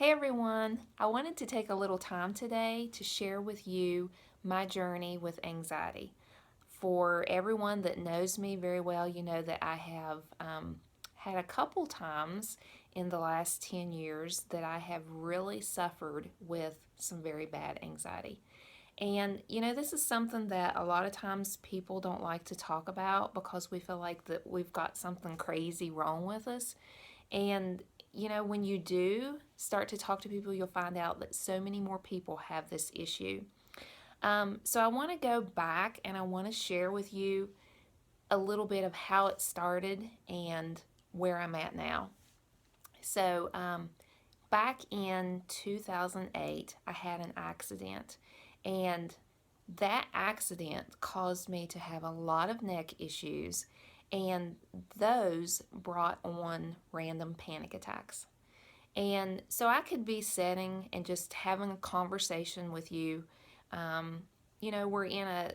Hey everyone, I wanted to take a little time today to share with you my journey with anxiety. For everyone that knows me very well, you know that I have had a couple times in the last 10 years that I have really suffered with some very bad anxiety. And this is something that a lot of times people don't like to talk about because we feel like that we've got something crazy wrong with us. And when you do start to talk to people, you'll find out that so many more people have this issue. So I want to go back and I want to share with you a little bit of how it started and where I'm at now. So back in 2008, I had an accident, and that accident caused me to have a lot of neck issues, and those brought on random panic attacks. And so I could be sitting and just having a conversation with you. We're in a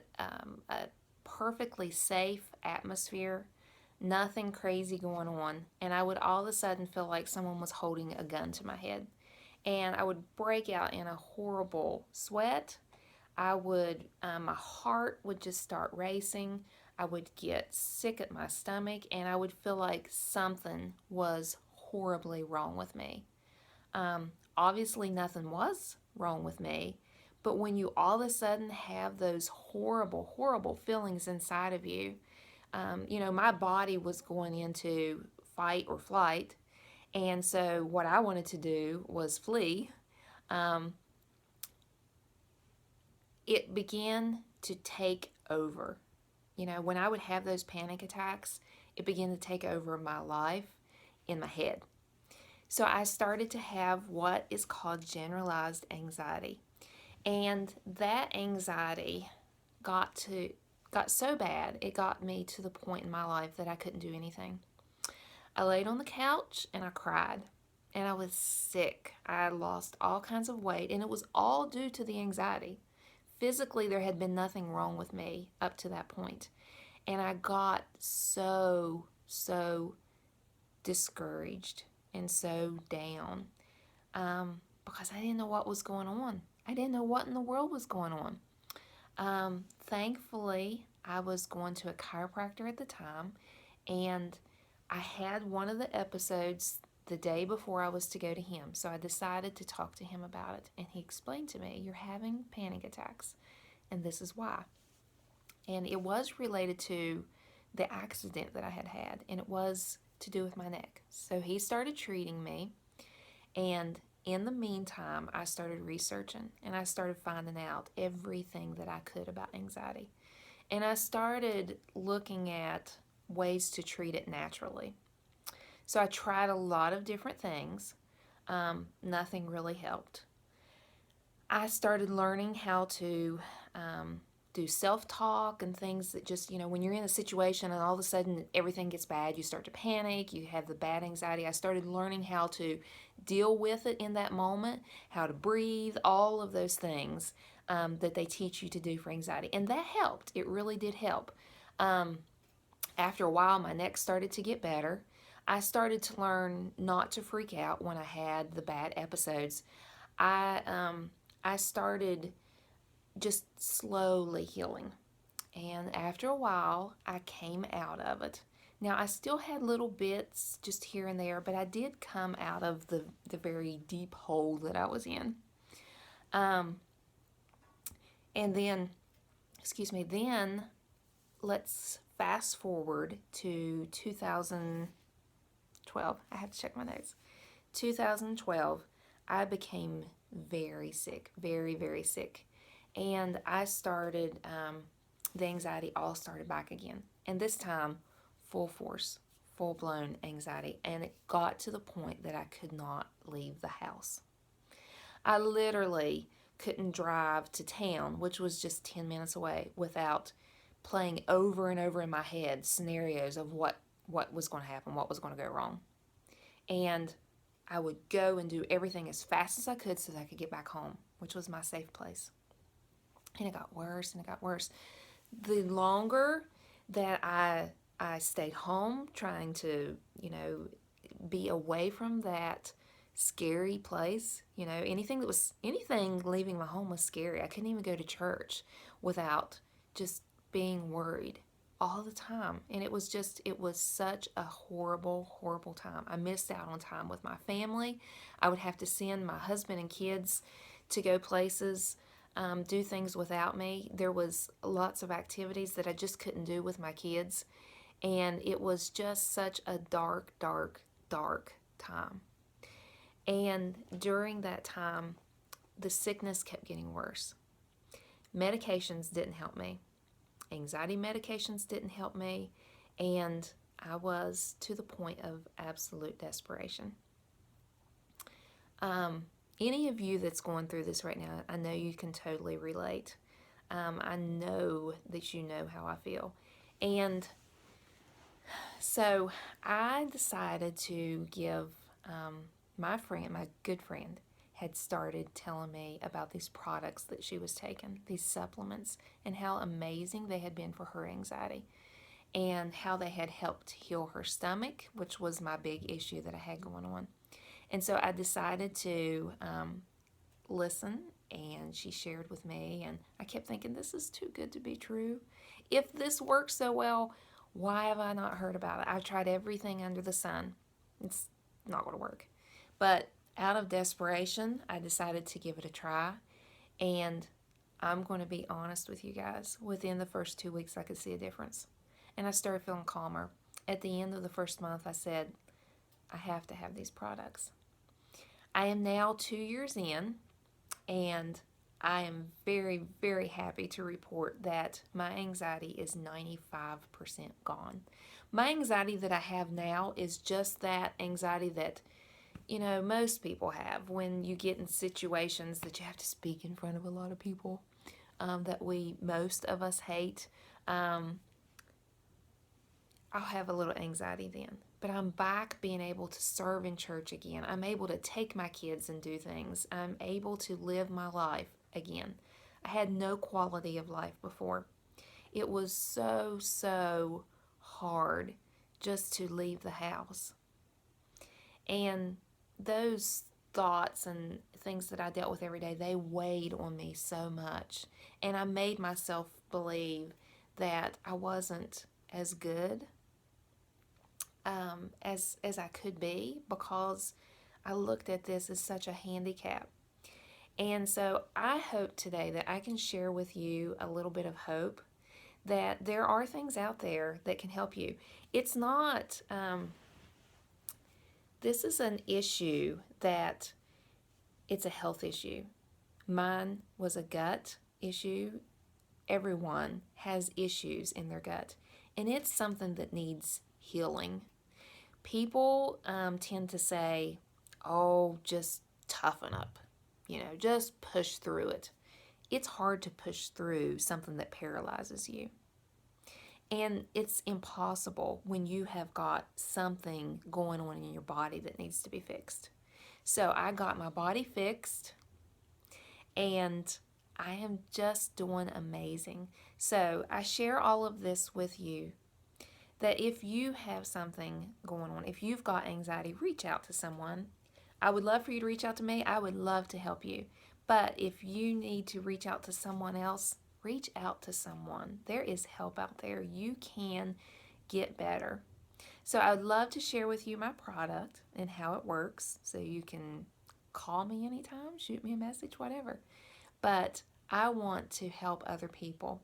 perfectly safe atmosphere, nothing crazy going on. And I would all of a sudden feel like someone was holding a gun to my head. And I would break out in a horrible sweat. My heart would just start racing. I would get sick at my stomach, and I would feel like something was horribly wrong with me. Obviously, nothing was wrong with me, but when you all of a sudden have those horrible, horrible feelings inside of you, my body was going into fight or flight, and so what I wanted to do was flee. Um, it began to take over. When I would have those panic attacks, it began to take over my life in my head. So I started to have what is called generalized anxiety. And that anxiety got got so bad, it got me to the point in my life that I couldn't do anything. I laid on the couch and I cried. And I was sick. I lost all kinds of weight, and it was all due to the anxiety. Physically, there had been nothing wrong with me up to that point. And I got so discouraged and so down because I didn't know what was going on. I didn't know what in the world was going on. Thankfully, I was going to a chiropractor at the time, and I had one of the episodes the day before I was to go to him. So I decided to talk to him about it, and he explained to me, "You're having panic attacks, and this is why." And it was related to the accident that I had had, and it was to do with my neck. So he started treating me, and in the meantime, I started researching and I started finding out everything that I could about anxiety. And I started looking at ways to treat it naturally. So I tried a lot of different things. Nothing really helped. I started learning how to do self-talk and things that just, when you're in a situation and all of a sudden everything gets bad, you start to panic, you have the bad anxiety. I started learning how to deal with it in that moment, how to breathe, all of those things that they teach you to do for anxiety. And that helped. It really did help. After a while, my neck started to get better. I started to learn not to freak out when I had the bad episodes. I started just slowly healing. And after a while, I came out of it. Now, I still had little bits just here and there, but I did come out of the very deep hole that I was in. Um, and then, excuse me, then let's fast forward to 2012. I have to check my notes. 2012, I became very sick, very, very sick. And I started, the anxiety all started back again. And this time, full force, full blown anxiety. And it got to the point that I could not leave the house. I literally couldn't drive to town, which was just 10 minutes away, without playing over and over in my head scenarios of what was going to happen, what was going to go wrong. And I would go and do everything as fast as I could so that I could get back home, which was my safe place. And it got worse and it got worse. The longer that I stayed home trying to, be away from that scary place. Anything leaving my home was scary. I couldn't even go to church without just being worried all the time. And it was such a horrible, horrible time. I missed out on time with my family. I would have to send my husband and kids to go places, do things without me. There was lots of activities that I just couldn't do with my kids. And it was just such a dark, dark, dark time. And during that time, the sickness kept getting worse. Medications didn't help me. Anxiety medications didn't help me. And I was to the point of absolute desperation. Any of you that's going through this right now, I know you can totally relate. I know that you know how I feel. And so I decided to give my friend, my good friend, had started telling me about these products that she was taking, these supplements, and how amazing they had been for her anxiety, and how they had helped heal her stomach, which was my big issue that I had going on. And so I decided to listen, and she shared with me, and I kept thinking, this is too good to be true. If this works so well, why have I not heard about it? I've tried everything under the sun. It's not going to work. But out of desperation, I decided to give it a try. And I'm going to be honest with you guys. Within the first 2 weeks, I could see a difference. And I started feeling calmer. At the end of the first month, I said, I have to have these products. I am now 2 years in, and I am very, very happy to report that my anxiety is 95% gone. My anxiety that I have now is just that anxiety that, most people have when you get in situations that you have to speak in front of a lot of people, that most of us hate. I'll have a little anxiety then. But I'm back being able to serve in church again. I'm able to take my kids and do things. I'm able to live my life again. I had no quality of life before. It was so, so hard just to leave the house. And those thoughts and things that I dealt with every day, they weighed on me so much. And I made myself believe that I wasn't as good as I could be, because I looked at this as such a handicap. And so I hope today that I can share with you a little bit of hope that there are things out there that can help you. It's not, this is an issue that it's a health issue. Mine was a gut issue. Everyone has issues in their gut, and it's something that needs healing. People tend to say, oh, just toughen up, just push through it. It's hard to push through something that paralyzes you. And it's impossible when you have got something going on in your body that needs to be fixed. So I got my body fixed, and I am just doing amazing. So I share all of this with you, that if you have something going on, if you've got anxiety, reach out to someone. I would love for you to reach out to me. I would love to help you. But if you need to reach out to someone else, reach out to someone. There is help out there. You can get better. So I would love to share with you my product and how it works, so you can call me anytime, shoot me a message, whatever. But I want to help other people.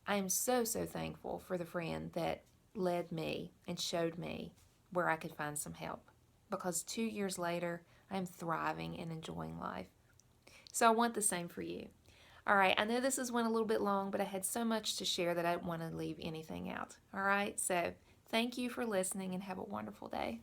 I am so, so thankful for the friend that led me and showed me where I could find some help, because 2 years later, I'm thriving and enjoying life. So I want the same for you. All right, I know this has went a little bit long, but I had so much to share that I didn't want to leave anything out. All right, so thank you for listening, and have a wonderful day.